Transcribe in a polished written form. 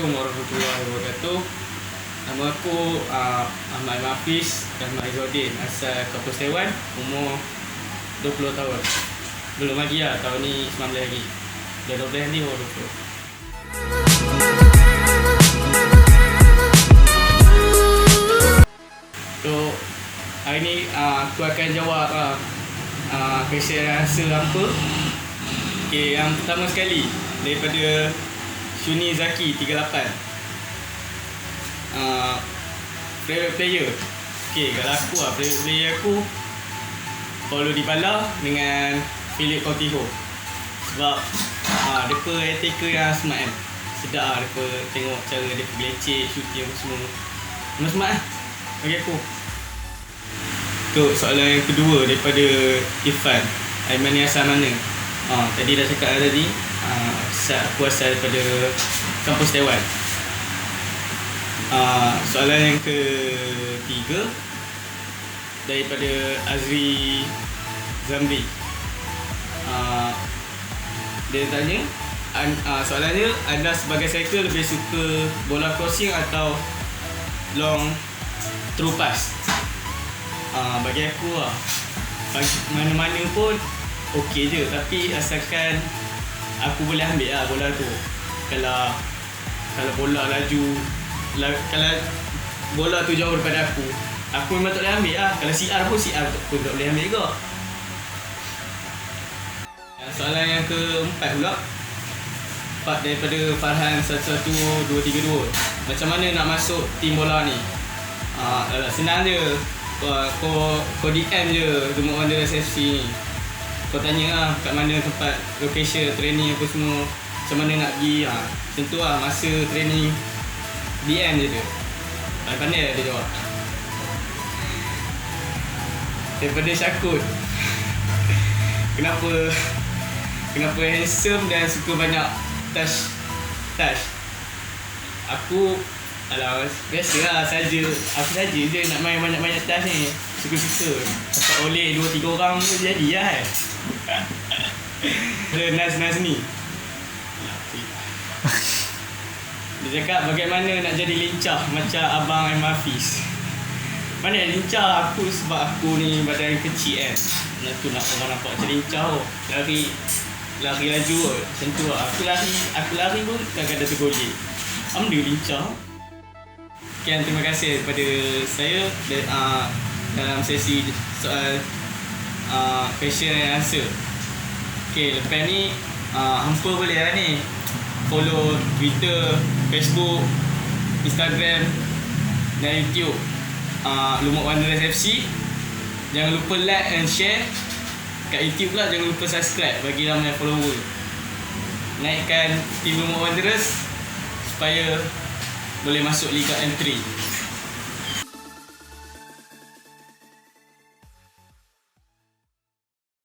Assalamualaikum warahmatullahi wabarakatuh. Nama aku Ahmad Hafiz Ahmad Izzuddin, asal Kampus Dewan, umur 20 tahun. Belum lagi lah, tahun ni 19 lagi. Dah 12 ni umur 20. So, hari ni aku akan jawab question and answer apa. Okay, yang pertama sekali daripada Shuni Zaki 38. Favorite player. Okay, kalau aku favorite player aku Paulo Dybala dengan Philippe Coutinho. Sebab mereka attacker yang smart kan. Sedap lah mereka tengok cara dia gelecek, shooting apa semua. Memang smart lah bagi aku. Untuk soalan yang kedua daripada Irfan, Aiman ni asal mana? Tadi dah cakap tadi, aku asal daripada Kampus Dewan. Soalan yang ketiga daripada Azri Zamri. Dia tanya, soalannya, anda sebagai striker lebih suka bola crossing atau long through pass? Bagi aku mana-mana pun okey je, tapi asalkan aku boleh ambil lah bola tu. Kalau bola laju, kalau bola tu jauh daripada aku memang tak boleh ambil lah. Kalau CR pun tak boleh ambil juga. Soalan yang keempat pula, daripada Farhan 11232. Macam mana nak masuk tim bola ni? Senang je. Kau DM je Lumut Wanderers FC ni. Kau tanya lah kat mana tempat location training apa semua, macam mana nak pergi. Macam tu lah, masa training DM je dia. Pandai dia jawab. Daripada Syakut. Kenapa handsome dan suka banyak touch? Aku biasalah saja. Aku saja je nak main banyak-banyak touch ni. Suka-suka. Dapat oleh 2-3 orang pun jadi lah kan. Dia Naz ni. Dia cakap bagaimana nak jadi lincah macam Abang Aiman Hafiz. Mana yang lincah aku, sebab aku ni badan kecil kan. Nak orang nampak macam lincah tu. Lari laju kot. Macam tu lah. Aku lari pun kadang-kadang tergolek. Benda lincah. Sekian, terima kasih kepada saya dalam sesi soal question and answer. Okay, lepas ni hampa boleh lah ni follow Twitter, Facebook, Instagram dan YouTube Lumut Wanderers FC. Jangan lupa like and share. Kat YouTube pula jangan lupa subscribe, bagi ramai follower. Naikkan tim Lumut Wanderers supaya boleh masuk Liga M3.